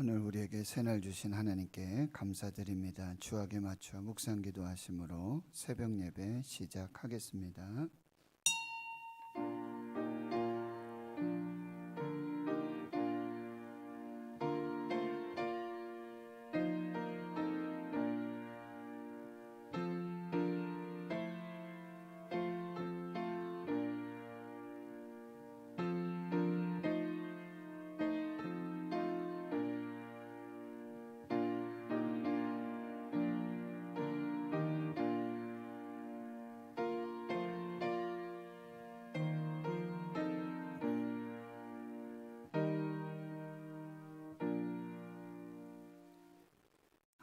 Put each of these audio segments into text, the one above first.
오늘 우리에게 새날 주신 하나님께 감사드립니다. 주악에 맞춰 묵상 기도하심으로 새벽 예배 시작하겠습니다.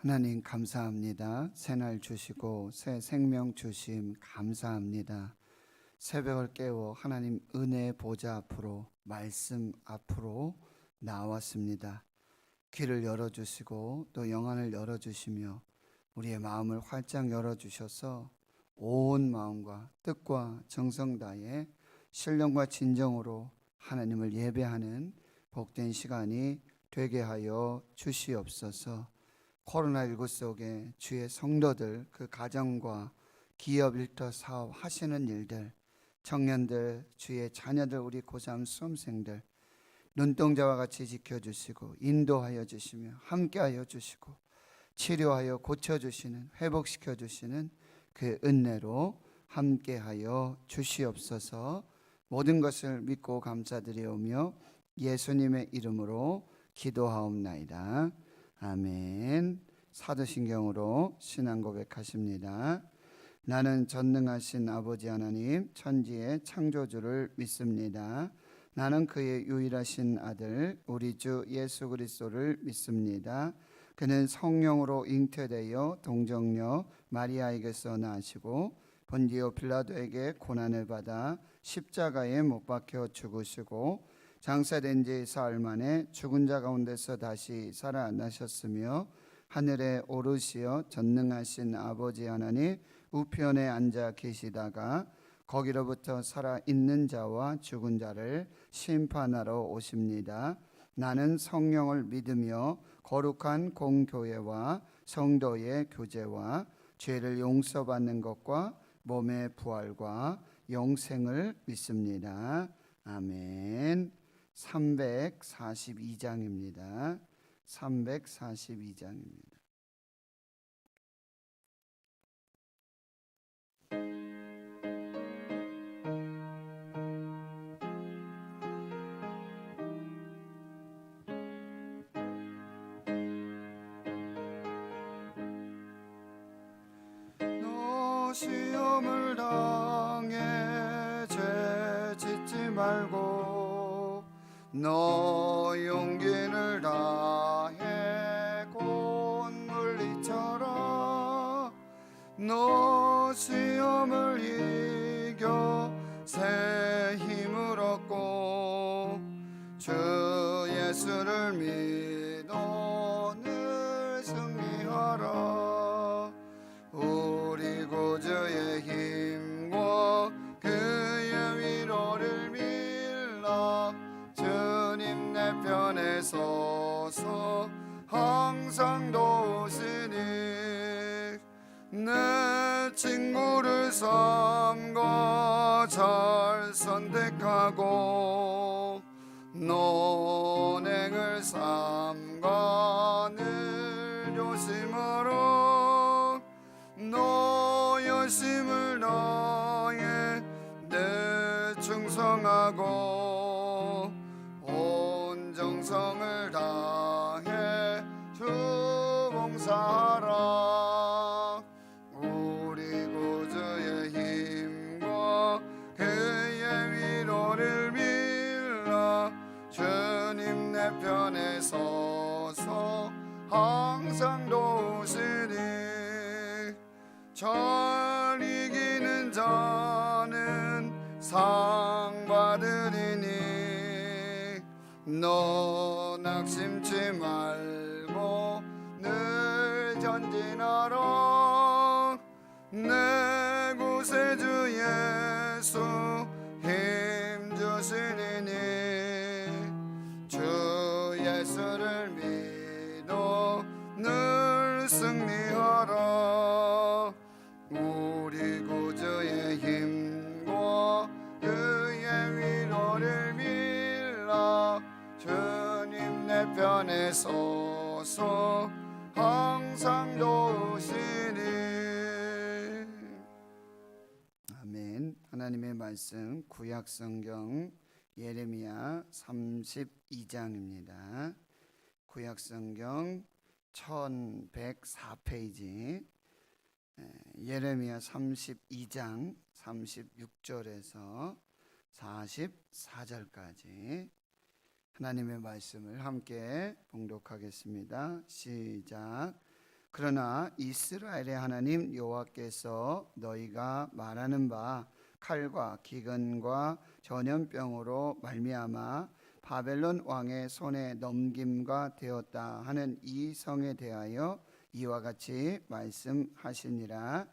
하나님 감사합니다. 새날 주시고 새 생명 주심 감사합니다. 새벽을 깨워 하나님 은혜의 보좌 앞으로 말씀 앞으로 나왔습니다. 귀를 열어주시고 또 영안을 열어주시며 우리의 마음을 활짝 열어주셔서 온 마음과 뜻과 정성 다해 신령과 진정으로 하나님을 예배하는 복된 시간이 되게 하여 주시옵소서. 코로나19 속에 주의 성도들, 그 가정과 기업 일터 사업 하시는 일들, 청년들, 주의 자녀들, 우리 고3 수험생들 눈동자와 같이 지켜주시고 인도하여 주시며 함께하여 주시고 치료하여 고쳐주시는, 회복시켜 주시는 그 은혜로 함께하여 주시옵소서. 모든 것을 믿고 감사드리오며 예수님의 이름으로 기도하옵나이다. 아멘. 사도신경으로 신앙 고백하십니다. 나는 전능하신 아버지 하나님 천지의 창조주를 믿습니다. 나는 그의 유일하신 아들 우리 주 예수 그리스도를 믿습니다. 그는 성령으로 잉태되어 동정녀 마리아에게서 나시고 본디오 빌라도에게 고난을 받아 십자가에 못 박혀 죽으시고 장사된 지 사흘 만에 죽은 자 가운데서 다시 살아나셨으며 하늘에 오르시어 전능하신 아버지 하나님 우편에 앉아 계시다가 거기로부터 살아있는 자와 죽은 자를 심판하러 오십니다. 나는 성령을 믿으며 거룩한 공교회와 성도의 교제와 죄를 용서받는 것과 몸의 부활과 영생을 믿습니다. 아멘. 342장입니다. 342장입니다. 너 시험을 당해 죄 짓지 말고 너 용기를 다해 곧 물리쳐라. 너 시험을 이겨 새 힘을 얻고 주 예수를 믿어 늘 승리하라. 우리 구주의 힘과 그의 위로를 빌라. 주님 내 편에 서서 항상 도우시니 내 친구를 삼가 잘 선택하고 논행을 삼가 늘 조심하라. 너 열심을 다해 내 충성하고 온 정성을 다해 주 봉사하라. 우리 구주의 힘과 그의 위로를 빌라. 주님 내 편에 서서 항상 도우시니 잘 이기는 자는 상 받으리니 너 낙심치 말고 늘 전진하라. 내 구세주 예수 힘 주시리니 주 예수를 믿 승리하라. 우리 구주의 힘과 그의 위로를 빌라. 주님 내 편에 서서 항상 도우시니. 아멘. 하나님의 말씀 구약성경 예레미야 32장입니다. 구약성경 1104페이지 예레미야 32장 36절에서 44절까지 하나님의 말씀을 함께 봉독하겠습니다. 시작. 그러나 이스라엘의 하나님 여호와께서 너희가 말하는 바 칼과 기근과 전염병으로 말미암아 바벨론 왕의 손에 넘김과 되었다 하는 이 성에 대하여 이와 같이 말씀하시니라.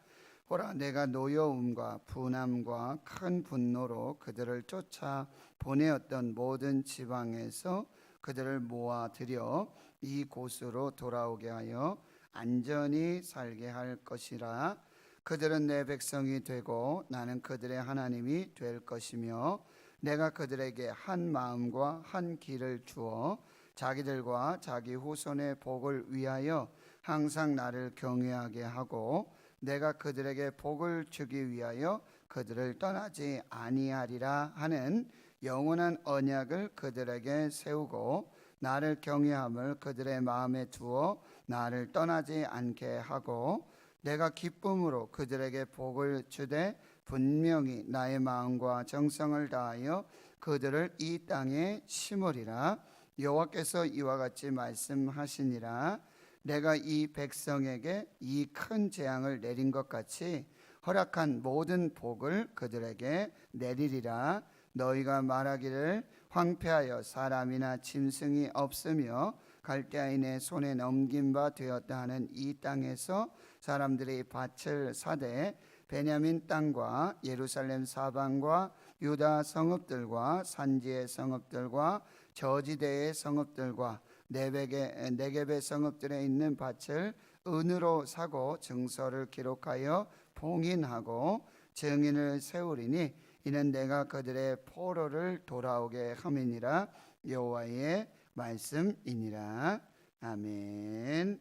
보라, 내가 노여움과 분함과 큰 분노로 그들을 쫓아 보내었던 모든 지방에서 그들을 모아들여 이곳으로 돌아오게 하여 안전히 살게 할 것이라. 그들은 내 백성이 되고 나는 그들의 하나님이 될 것이며 내가 그들에게 한 마음과 한 길을 주어 자기들과 자기 후손의 복을 위하여 항상 나를 경외하게 하고 내가 그들에게 복을 주기 위하여 그들을 떠나지 아니하리라 하는 영원한 언약을 그들에게 세우고 나를 경외함을 그들의 마음에 두어 나를 떠나지 않게 하고 내가 기쁨으로 그들에게 복을 주되 분명히 나의 마음과 정성을 다하여 그들을 이 땅에 심으리라. 여호와께서 이와 같이 말씀하시니라. 내가 이 백성에게 이 큰 재앙을 내린 것 같이 허락한 모든 복을 그들에게 내리리라. 너희가 말하기를 황폐하여 사람이나 짐승이 없으며 갈대아인의 손에 넘긴 바 되었다 하는 이 땅에서 사람들이 밭을 사되 베냐민 땅과 예루살렘 사방과 유다 성읍들과 산지의 성읍들과 저지대의 성읍들과 네겝의 성읍들에 있는 밭을 은으로 사고 증서를 기록하여 봉인하고 증인을 세우리니 이는 내가 그들의 포로를 돌아오게 함이니라. 여호와의 말씀이니라. 아멘.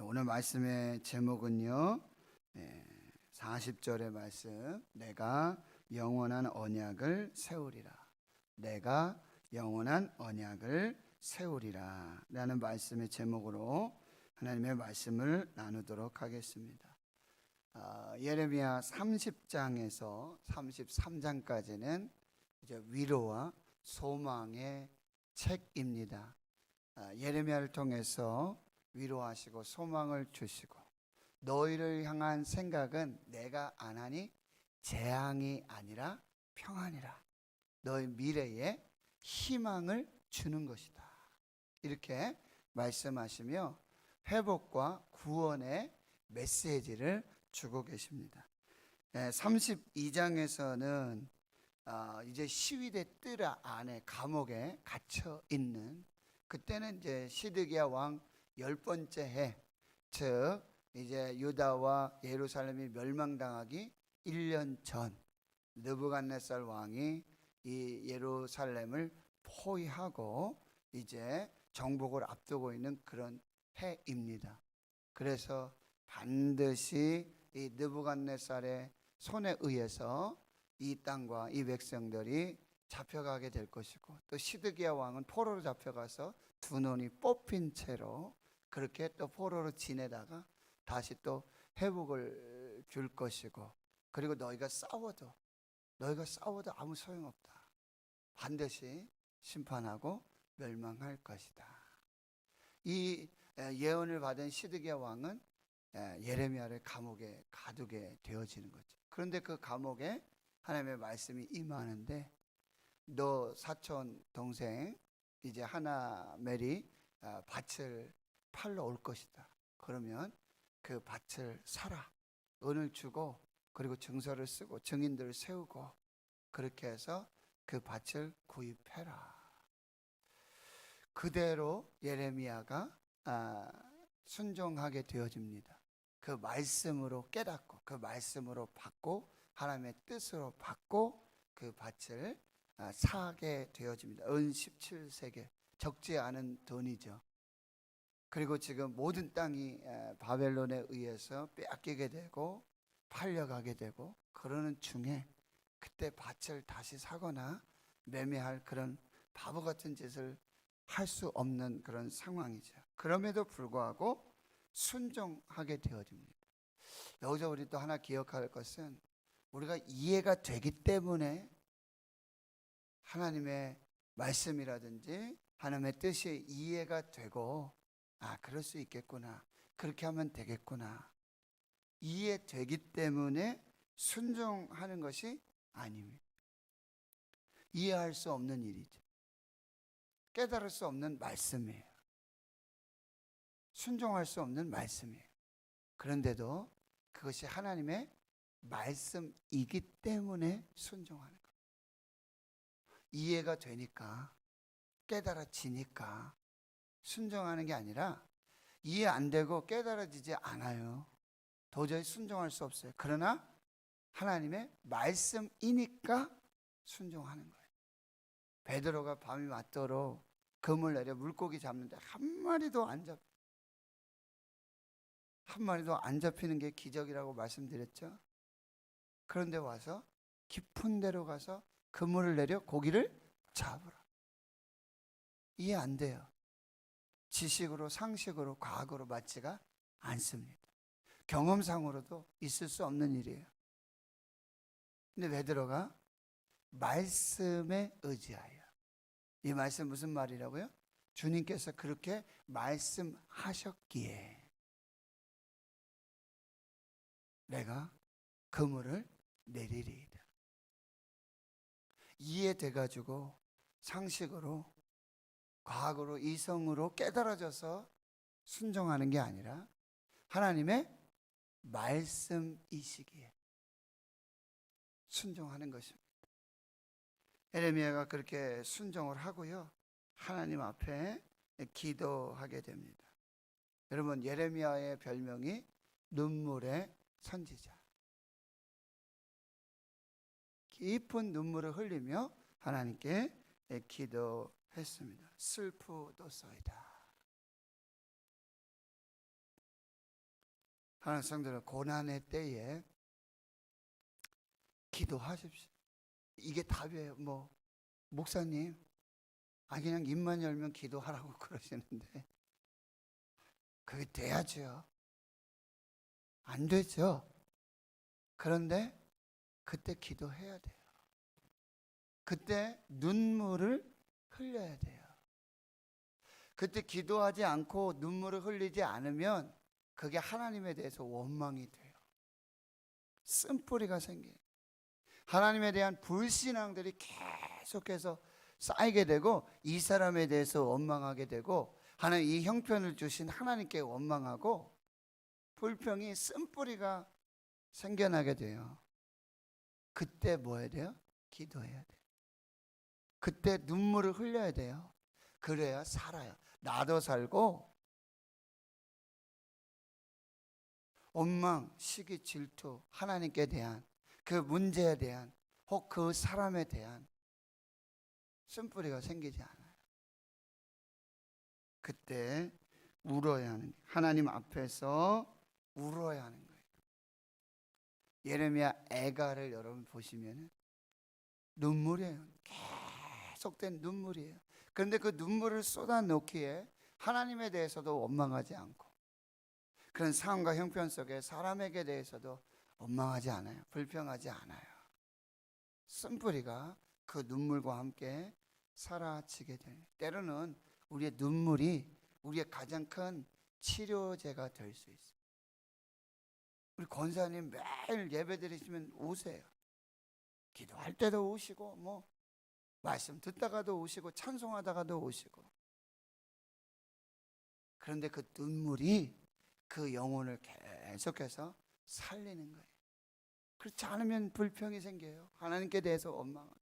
오늘 말씀의 제목은요 40절의 말씀, 내가 영원한 언약을 세우리라. 내가 영원한 언약을 세우리라 라는 말씀의 제목으로 하나님의 말씀을 나누도록 하겠습니다. 예레미야 30장에서 33장까지는 이제 위로와 소망의 책입니다. 예레미야를 통해서 위로하시고 소망을 주시고 너희를 향한 생각은 내가 안 하니 재앙이 아니라 평안이라. 너희 미래에 희망을 주는 것이다. 이렇게 말씀하시며 회복과 구원의 메시지를 주고 계십니다. 32장에서는 이제 시위대 뜰 안에 감옥에 갇혀 있는, 그때는 이제 시드기야 왕 10번째 해, 즉 이제 유다와 예루살렘이 멸망당하기 1년 전 느부갓네살 왕이 이 예루살렘을 포위하고 이제 정복을 앞두고 있는 그런 해입니다. 그래서 반드시 이 느부갓네살의 손에 의해서 이 땅과 이 백성들이 잡혀가게 될 것이고, 또 시드기야 왕은 포로로 잡혀가서 두 눈이 뽑힌 채로 그렇게 또 포로로 지내다가 다시 또 회복을 줄 것이고, 그리고 너희가 싸워도 아무 소용없다. 반드시 심판하고 멸망할 것이다. 이 예언을 받은 시드기야 왕은 예레미야를 감옥에 가두게 되어지는 거죠. 그런데 그 감옥에 하나님의 말씀이 임하는데, 너 사촌 동생 이제 하나멜이 밭을 팔러 올 것이다. 그러면 그 밭을 사라. 은을 주고 그리고 증서를 쓰고 증인들을 세우고 그렇게 해서 그 밭을 구입해라. 그대로 예레미야가 순종하게 되어집니다. 그 말씀으로 깨닫고 그 말씀으로 받고 하나님의 뜻으로 받고 그 밭을 사게 되어집니다. 은 17세계, 적지 않은 돈이죠. 그리고 지금 모든 땅이 바벨론에 의해서 빼앗기게 되고 팔려가게 되고 그러는 중에 그때 밭을 다시 사거나 매매할 그런 바보 같은 짓을 할 수 없는 그런 상황이죠. 그럼에도 불구하고 순종하게 되어집니다. 여기서 우리 또 하나 기억할 것은 우리가 이해가 되기 때문에 하나님의 말씀이라든지 하나님의 뜻이 이해가 되고 그럴 수 있겠구나, 그렇게 하면 되겠구나, 이해되기 때문에 순종하는 것이 아닙니다. 이해할 수 없는 일이죠. 깨달을 수 없는 말씀이에요. 순종할 수 없는 말씀이에요. 그런데도 그것이 하나님의 말씀이기 때문에 순종하는 거예요. 이해가 되니까, 깨달아지니까 순종하는 게 아니라 이해 안 되고 깨달아지지 않아요. 도저히 순종할 수 없어요. 그러나 하나님의 말씀이니까 순종하는 거예요. 베드로가 밤이 맞도록 그물 내려 물고기 잡는데 한 마리도 안 잡혀요. 한 마리도 안 잡히는 게 기적이라고 말씀드렸죠. 그런데 와서 깊은 데로 가서 그물을 내려 고기를 잡으라. 이해 안 돼요. 지식으로, 상식으로, 과학으로 맞지가 않습니다. 경험상으로도 있을 수 없는 일이에요. 근데 베드로가 말씀에 의지하여, 이 말씀 무슨 말이라고요? 주님께서 그렇게 말씀하셨기에 내가 그물을 내리리이다. 이해돼가지고 상식으로, 과학으로, 이성으로 깨달아져서 순종하는 게 아니라 하나님의 말씀이시기에 순종하는 것입니다. 예레미야가 그렇게 순종을 하고요, 하나님 앞에 기도하게 됩니다. 여러분, 예레미야의 별명이 눈물의 선지자. 깊은 눈물을 흘리며 하나님께 기도했습니다. 슬프도소이다. 하나님 성도는 고난의 때에 기도하십시오. 이게 답이에요. 목사님, 그냥 입만 열면 기도하라고 그러시는데 그게 돼야죠. 안 되죠. 그런데 그때 기도해야 돼요. 그때 눈물을 흘려야 돼요. 그때 기도하지 않고 눈물을 흘리지 않으면 그게 하나님에 대해서 원망이 돼요. 쓴뿌리가 생겨요. 하나님에 대한 불신앙들이 계속해서 쌓이게 되고 이 사람에 대해서 원망하게 되고 하나님 이 형편을 주신 하나님께 원망하고 불평이 쓴뿌리가 생겨나게 돼요. 그때 뭐 해야 돼요? 기도해야 돼요. 그때 눈물을 흘려야 돼요. 그래야 살아요. 나도 살고 원망, 시기, 질투, 하나님께 대한 그 문제에 대한 혹 그 사람에 대한 쓴뿌리가 생기지 않아요. 그때 울어야 하는, 하나님 앞에서 울어야 하는 거예요. 예레미야 애가를 여러분 보시면 눈물이에요. 계속된 눈물이에요. 그런데 그 눈물을 쏟아놓기에 하나님에 대해서도 원망하지 않고 그런 상황과 형편 속에 사람에게 대해서도 원망하지 않아요. 불평하지 않아요. 쓴뿌리가 그 눈물과 함께 사라지게 돼요. 때로는 우리의 눈물이 우리의 가장 큰 치료제가 될 수 있어요. 우리 권사님 매일 예배 드리시면 우세요. 기도할 때도 우시고 말씀 듣다가도 우시고 찬송하다가도 우시고. 그런데 그 눈물이 그 영혼을 계속해서 살리는 거예요. 그렇지 않으면 불평이 생겨요. 하나님께 대해서 원망합니다.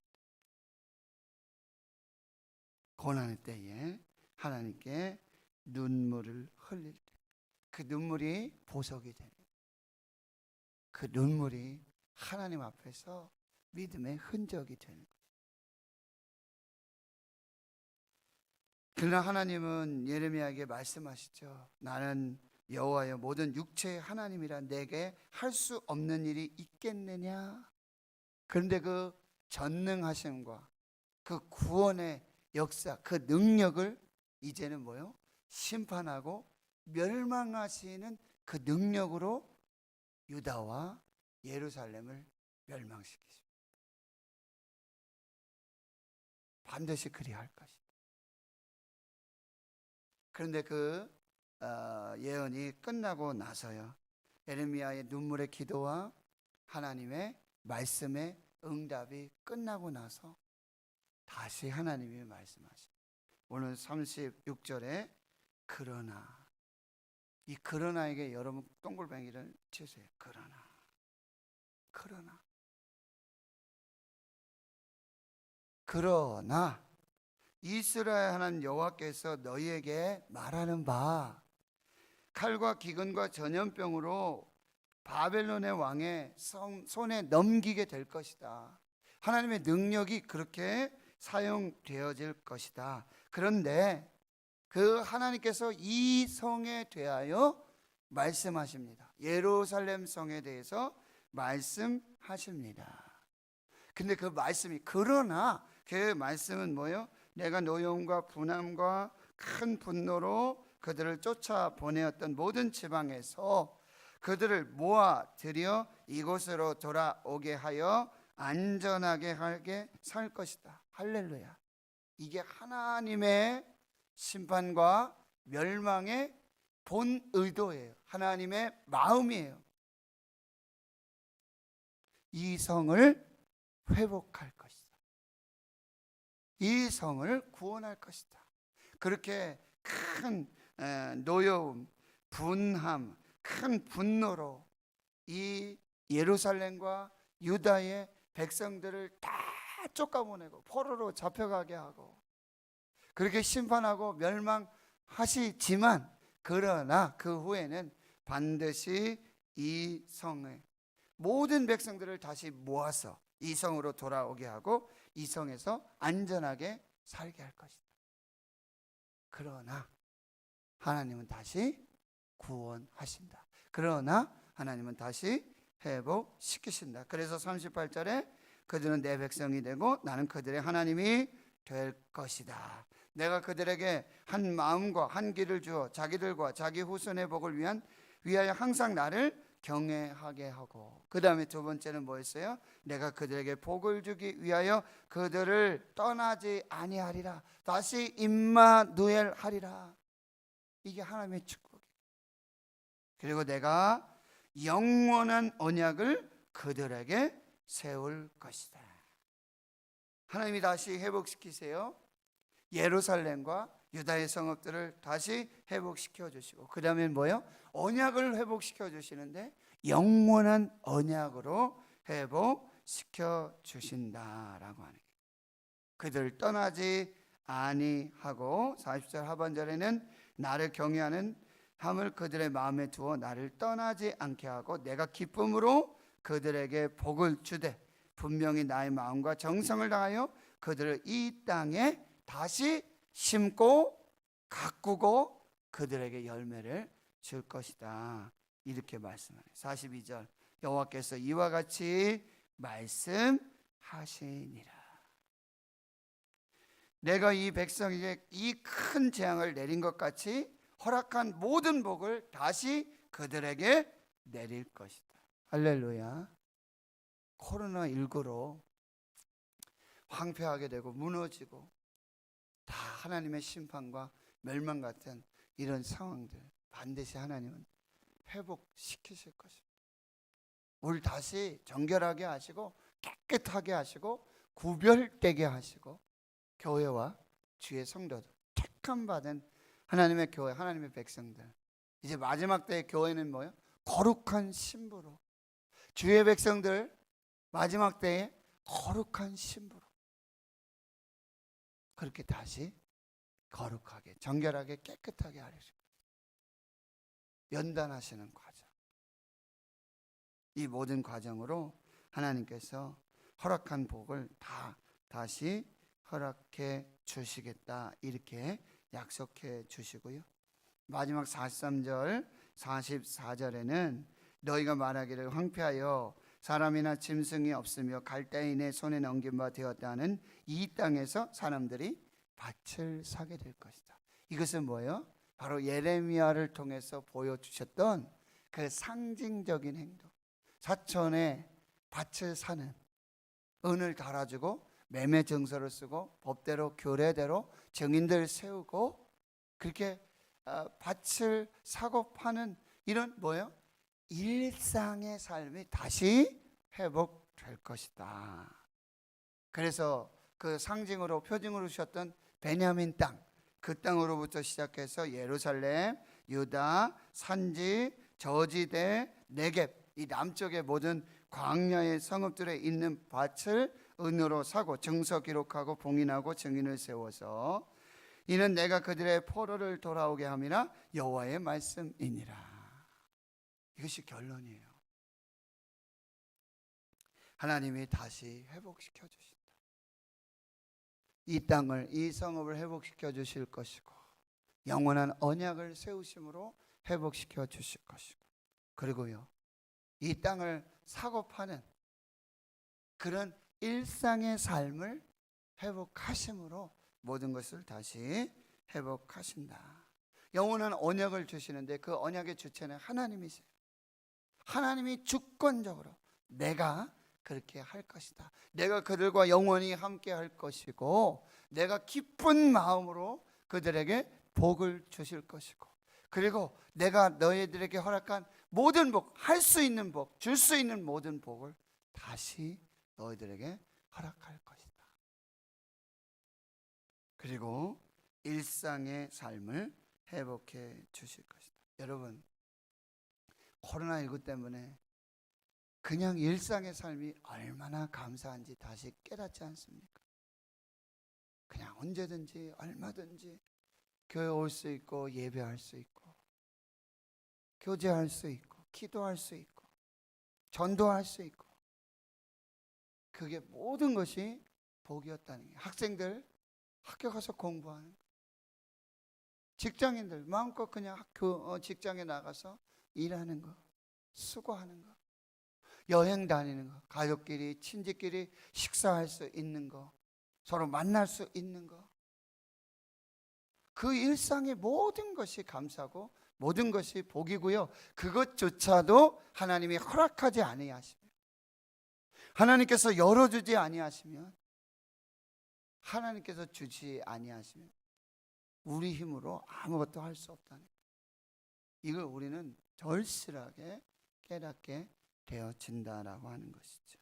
고난의 때에 하나님께 눈물을 흘릴 때 그 눈물이 보석이 되는, 그 눈물이 하나님 앞에서 믿음의 흔적이 되는 거예요. 그러나 하나님은 예레미야에게 말씀하시죠. 나는 여호와여 모든 육체의 하나님이라 내게 할 수 없는 일이 있겠느냐. 그런데 그 전능하심과 그 구원의 역사, 그 능력을 이제는 뭐요? 심판하고 멸망하시는 그 능력으로 유다와 예루살렘을 멸망시키십니다. 반드시 그리할 것이다. 그런데 그 예언이 끝나고 나서요, 예레미야의 눈물의 기도와 하나님의 말씀의 응답이 끝나고 나서 다시 하나님이 말씀하십니다. 오늘 36절에 그러나, 이 그러나에게 여러분 동글뱅이를 치세요. 그러나 이스라엘 하나님 여호와께서 너희에게 말하는 바 칼과 기근과 전염병으로 바벨론의 왕의 손에 넘기게 될 것이다. 하나님의 능력이 그렇게 사용되어질 것이다. 그런데 그 하나님께서 이 성에 대하여 말씀하십니다. 예루살렘 성에 대해서 말씀하십니다. 근데 그 말씀이, 그러나 그 말씀은 뭐예요? 내가 노여움과 분함과 큰 분노로 그들을 쫓아 보내었던 모든 지방에서 그들을 모아 들여 이곳으로 돌아오게 하여 안전하게 하게 살 것이다. 할렐루야. 이게 하나님의 심판과 멸망의 본 의도예요. 하나님의 마음이에요. 이 성을 회복할 것이다. 이 성을 구원할 것이다. 그렇게 큰 노여움, 분함, 큰 분노로 이 예루살렘과 유다의 백성들을 다 쫓아보내고 포로로 잡혀가게 하고 그렇게 심판하고 멸망하시지만, 그러나 그 후에는 반드시 이 성의 모든 백성들을 다시 모아서 이 성으로 돌아오게 하고 이 성에서 안전하게 살게 할 것이다. 그러나 하나님은 다시 구원하신다. 그러나 하나님은 다시 회복시키신다. 그래서 38절에 그들은 내 백성이 되고 나는 그들의 하나님이 될 것이다. 내가 그들에게 한 마음과 한 길을 주어 자기들과 자기 후손의 복을 위하여 항상 나를 경외하게 하고, 그 다음에 두 번째는 뭐였어요? 내가 그들에게 복을 주기 위하여 그들을 떠나지 아니하리라. 다시 임마누엘 하리라. 이게 하나님의 축복이에요. 그리고 내가 영원한 언약을 그들에게 세울 것이다. 하나님이 다시 회복시키세요. 예루살렘과 유다의 성읍들을 다시 회복시켜 주시고, 그 다음에 뭐요? 언약을 회복시켜 주시는데 영원한 언약으로 회복시켜 주신다라고 하는 거예요. 그들 떠나지 아니하고, 40절 하반절에는 나를 경외하는 함을 그들의 마음에 두어 나를 떠나지 않게 하고 내가 기쁨으로 그들에게 복을 주되 분명히 나의 마음과 정성을 다하여 그들을 이 땅에 다시 심고 가꾸고 그들에게 열매를 줄 것이다. 이렇게 말씀하네요. 42절 여호와께서 이와 같이 말씀하시니라. 내가 이 백성에게 이 큰 재앙을 내린 것 같이 허락한 모든 복을 다시 그들에게 내릴 것이다. 할렐루야. 코로나19로 황폐하게 되고 무너지고 다 하나님의 심판과 멸망 같은 이런 상황들 반드시 하나님은 회복시키실 것입니다. 우리 다시 정결하게 하시고 깨끗하게 하시고 구별되게 하시고 교회와 주의 성도들, 택함 받은 하나님의 교회, 하나님의 백성들, 이제 마지막 때의 교회는 뭐예요? 거룩한 신부로, 주의 백성들 마지막 때에 거룩한 신부로 그렇게 다시 거룩하게 정결하게 깨끗하게 하려고 연단하시는 과정, 이 모든 과정으로 하나님께서 허락한 복을 다시 허락해 주시겠다, 이렇게 약속해 주시고요. 마지막 43절 44절에는 너희가 말하기를 황폐하여 사람이나 짐승이 없으며 갈대인의 손에 넘긴 바 되었다는 이 땅에서 사람들이 밭을 사게 될 것이다. 이것은 뭐예요? 바로 예레미야를 통해서 보여주셨던 그 상징적인 행동, 사촌에 밭을 사는, 은을 달아주고 매매 증서를 쓰고 법대로 규례대로 증인들 세우고 그렇게 밭을 사고 파는 이런 뭐예요? 일상의 삶이 다시 회복될 것이다. 그래서 그 상징으로 표징으로 주셨던 베냐민 땅, 그 땅으로부터 시작해서 예루살렘, 유다, 산지, 저지대, 네겝, 이 남쪽의 모든 광야의 성읍들에 있는 밭을 은으로 사고 증서 기록하고 봉인하고 증인을 세워서 이는 내가 그들의 포로를 돌아오게 함이라 여호와의 말씀이니라. 이것이 결론이에요. 하나님이 다시 회복시켜 주신다. 이 땅을, 이 성읍을 회복시켜 주실 것이고 영원한 언약을 세우심으로 회복시켜 주실 것이고, 그리고요, 이 땅을 사고 파는 그런 일상의 삶을 회복하심으로 모든 것을 다시 회복하신다. 영원한 언약을 주시는데 그 언약의 주체는 하나님이세요. 하나님이 주권적으로 내가 그렇게 할 것이다, 내가 그들과 영원히 함께 할 것이고 내가 기쁜 마음으로 그들에게 복을 주실 것이고, 그리고 내가 너희들에게 허락한 모든 복, 할 수 있는 복, 줄 수 있는 모든 복을 다시 너희들에게 허락할 것이다. 그리고 일상의 삶을 회복해 주실 것이다. 여러분, 코로나19 때문에 그냥 일상의 삶이 얼마나 감사한지 다시 깨닫지 않습니까? 그냥 언제든지 얼마든지 교회 올 수 있고 예배할 수 있고 교제할 수 있고 기도할 수 있고 전도할 수 있고, 그게 모든 것이 복이었다는 게, 학생들 학교 가서 공부하는 거, 직장인들 마음껏 그냥 직장에 나가서 일하는 거, 수고하는 거, 여행 다니는 거, 가족끼리 친지끼리 식사할 수 있는 거, 서로 만날 수 있는 거, 그 일상의 모든 것이 감사고 모든 것이 복이고요. 그것조차도 하나님이 허락하지 아니하시면, 하나님께서 열어주지 아니하시면, 하나님께서 주지 아니하시면 우리 힘으로 아무것도 할 수 없다는 거예요. 이걸 우리는 절실하게 깨닫게 되어진다라고 하는 것이죠.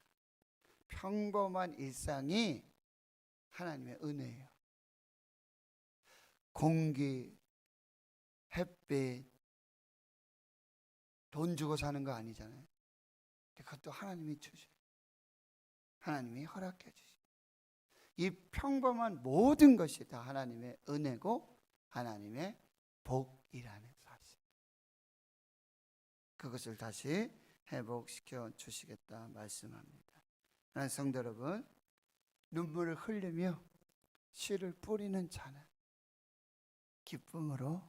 평범한 일상이 하나님의 은혜예요. 공기, 햇빛, 돈 주고 사는 거 아니잖아요. 그것도 하나님이 주셔요. 하나님이 허락해 주셔요. 이 평범한 모든 것이 다 하나님의 은혜고 하나님의 복이라는 사실, 그것을 다시 회복시켜 주시겠다 말씀합니다. 하나님 성도 여러분, 눈물을 흘리며 씨를 뿌리는 자는 기쁨으로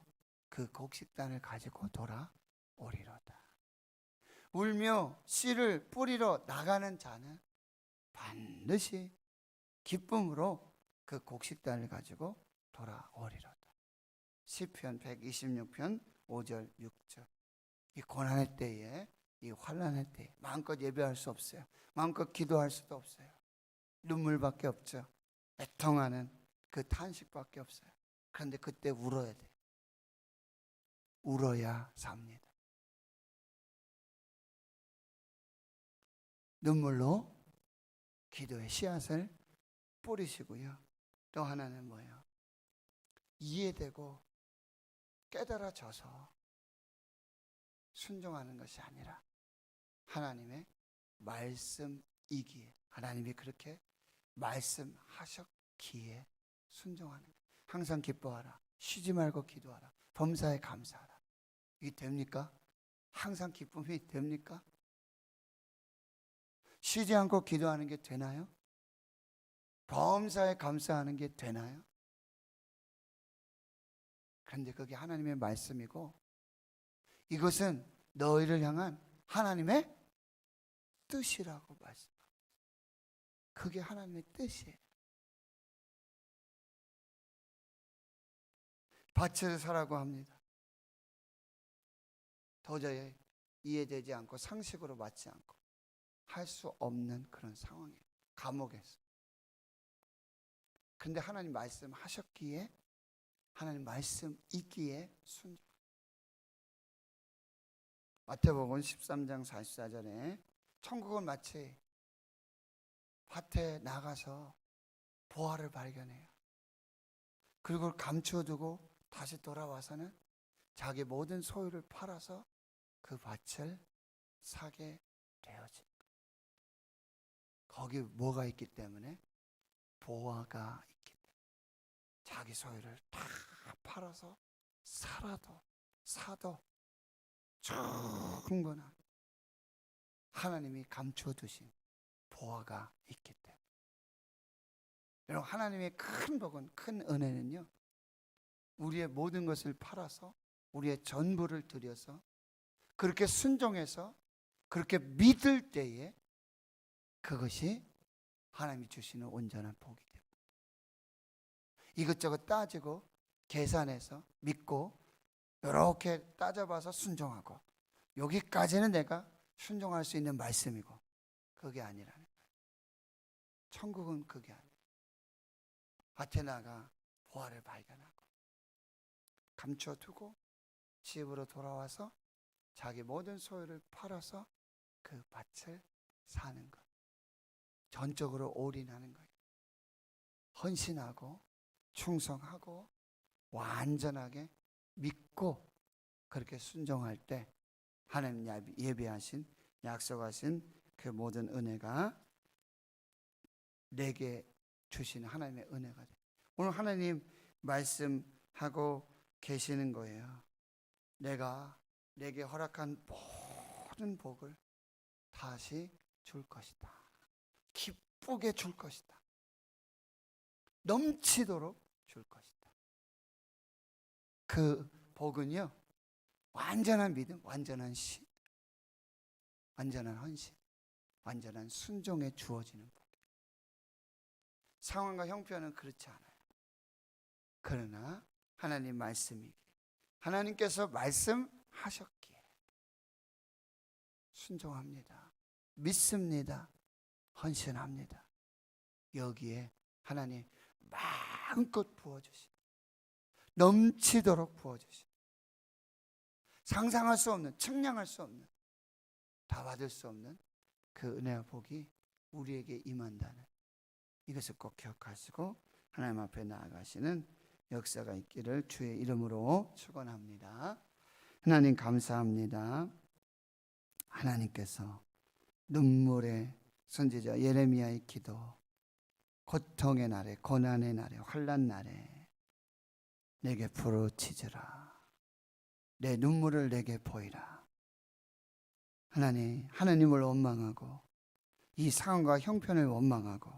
그 곡식단을 가지고 돌아오리로다. 울며 씨를 뿌리러 나가는 자는 반드시 기쁨으로 그 곡식단을 가지고 돌아오리로다. 시편 126편 5절 6절. 이 고난의 때에, 이 환난의 때에 마음껏 예배할 수 없어요. 마음껏 기도할 수도 없어요. 눈물밖에 없죠. 애통하는 그 탄식밖에 없어요. 그런데 그때 울어야 돼요. 울어야 삽니다. 눈물로 기도의 씨앗을 뿌리시고요. 또 하나는 뭐예요? 이해되고 깨달아져서 순종하는 것이 아니라 하나님의 말씀이기에, 하나님이 그렇게 말씀하셨기에 순종하는 거예요. 항상 기뻐하라, 쉬지 말고 기도하라, 범사에 감사하라. 이게 됩니까? 항상 기쁨이 됩니까? 쉬지 않고 기도하는 게 되나요? 범사에 감사하는 게 되나요? 그런데 그게 하나님의 말씀이고 이것은 너희를 향한 하나님의 뜻이라고 말씀합니다. 그게 하나님의 뜻이에요. 밭을 사라고 합니다. 도저히 이해되지 않고 상식으로 맞지 않고 할 수 없는 그런 상황이에요. 감옥에서. 근데 하나님 말씀하셨기에 하나님 말씀 있기에 순종. 마태복음 13장 44절에 천국은 마치 밭에 나가서 보화를 발견해요. 그리고 그걸 감춰두고 다시 돌아와서는 자기 모든 소유를 팔아서 그 밭을 사게 되어진 거예요. 거기 뭐가 있기 때문에? 보화가 있기 때문에. 자기 소유를 다 팔아서 사도 충분한 하나님이 감춰두신 보화가 있기 때문에. 여러분, 하나님의 큰 복은, 큰 은혜는요, 우리의 모든 것을 팔아서 우리의 전부를 들여서 그렇게 순종해서 그렇게 믿을 때에 그것이 하나님이 주시는 온전한 복이 됩니다. 이것저것 따지고 계산해서 믿고 이렇게 따져봐서 순종하고 여기까지는 내가 순종할 수 있는 말씀이고 그게 아니라는 거예요. 천국은 그게 아니에요. 밭에 나가 보화를 발견하고 감춰두고 집으로 돌아와서 자기 모든 소유를 팔아서 그 밭을 사는 것. 전적으로 올인하는 거예요. 헌신하고 충성하고 완전하게 믿고 그렇게 순종할 때 하나님 예비하신 약속하신 그 모든 은혜가 내게 주시는 하나님의 은혜가 돼요. 오늘 하나님 말씀하고 계시는 거예요. 내가 내게 허락한 모든 복을 다시 줄 것이다. 기쁘게 줄 것이다. 넘치도록 줄 것이다. 그 복은요, 완전한 믿음, 완전한 신, 완전한 헌신, 완전한 순종에 주어지는 복이에요. 상황과 형편은 그렇지 않아요. 그러나 하나님 말씀이기에 하나님께서 말씀하셨기에 순종합니다. 믿습니다. 헌신합니다. 여기에 하나님 마음껏 부어주신, 넘치도록 부어주신, 상상할 수 없는, 측량할 수 없는, 다 받을 수 없는 그 은혜와 복이 우리에게 임한다는 이것을 꼭 기억하시고 하나님 앞에 나아가시는 역사가 있기를 주의 이름으로 축원합니다. 하나님 감사합니다. 하나님께서 눈물의 선지자 예레미야의 기도, 고통의 날에, 고난의 날에, 환난 날에 내게 부르짖으라. 내 눈물을 내게 보이라. 하나님을 원망하고 이 상황과 형편을 원망하고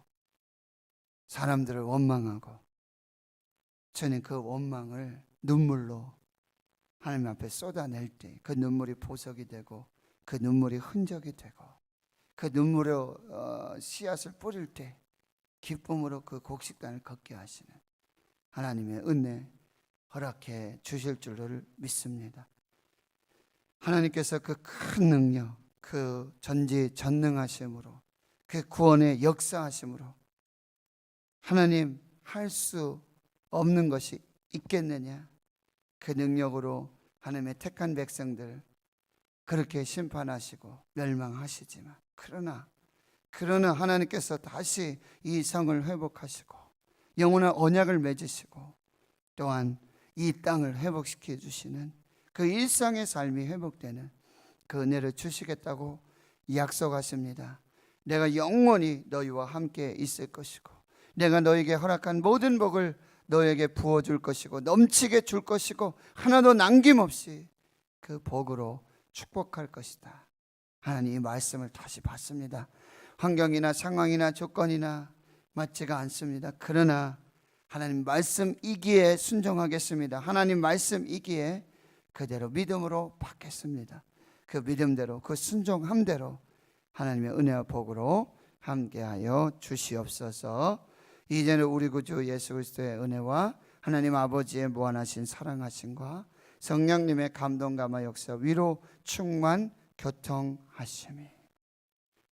사람들을 원망하고 저는 그 원망을 눈물로 하나님 앞에 쏟아낼 때 그 눈물이 보석이 되고 그 눈물이 흔적이 되고 그 눈물로 씨앗을 뿌릴 때 기쁨으로 그 곡식단을 걷게 하시는 하나님의 은혜 허락해 주실 줄을 믿습니다. 하나님께서 그 큰 능력, 그 전지전능하심으로 그 구원의 역사하심으로 하나님 할 수 없는 것이 있겠느냐? 그 능력으로 하나님의 택한 백성들 그렇게 심판하시고 멸망하시지만 그러나 하나님께서 다시 이 성을 회복하시고 영원한 언약을 맺으시고 또한 이 땅을 회복시켜 주시는 그 일상의 삶이 회복되는 그 은혜를 주시겠다고 약속하십니다. 내가 영원히 너희와 함께 있을 것이고 내가 너에게 허락한 모든 복을 너에게 부어줄 것이고 넘치게 줄 것이고 하나도 남김없이 그 복으로 축복할 것이다. 하나님 이 말씀을 다시 받습니다. 환경이나 상황이나 조건이나 맞지가 않습니다. 그러나 하나님 말씀이기에 순종하겠습니다. 하나님 말씀이기에 그대로 믿음으로 받겠습니다. 그 믿음대로 그 순종함대로 하나님의 은혜와 복으로 함께하여 주시옵소서. 이제는 우리 구주 예수 그리스도의 은혜와 하나님 아버지의 무한하신 사랑하심과 성령님의 감동 감화 역사 위로 충만 교통하심이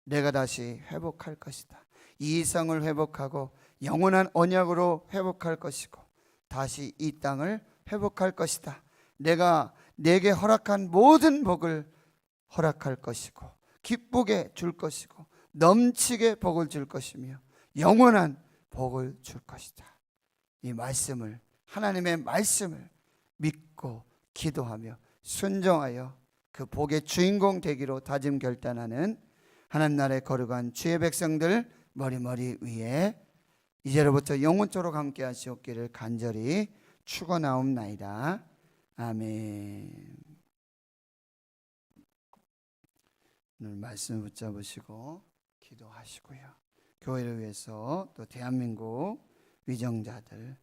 내가 다시 회복할 것이다. 이성을 회복하고 영원한 언약으로 회복할 것이고 다시 이 땅을 회복할 것이다. 내가 내게 허락한 모든 복을 허락할 것이고 기쁘게 줄 것이고 넘치게 복을 줄 것이며 영원한 복을 줄 것이다. 이 말씀을 하나님의 말씀을 믿고 기도하며 순종하여 그 복의 주인공 되기로 다짐 결단하는 하나님 나라의 거룩한 주의 백성들 머리 위에 이제로부터 영원토록 함께 하시옵기를 간절히 축원하옵나이다. 아멘. 오늘 말씀 붙잡으시고 기도하시고요. 교회를 위해서 또 대한민국 위정자들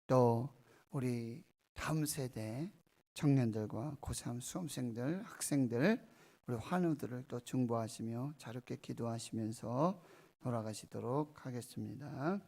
또 우리 다음 세대 청년들과 고3 수험생들 학생들 우리 환우들을 또 중보하시며 자유롭게 기도하시면서 돌아가시도록 하겠습니다.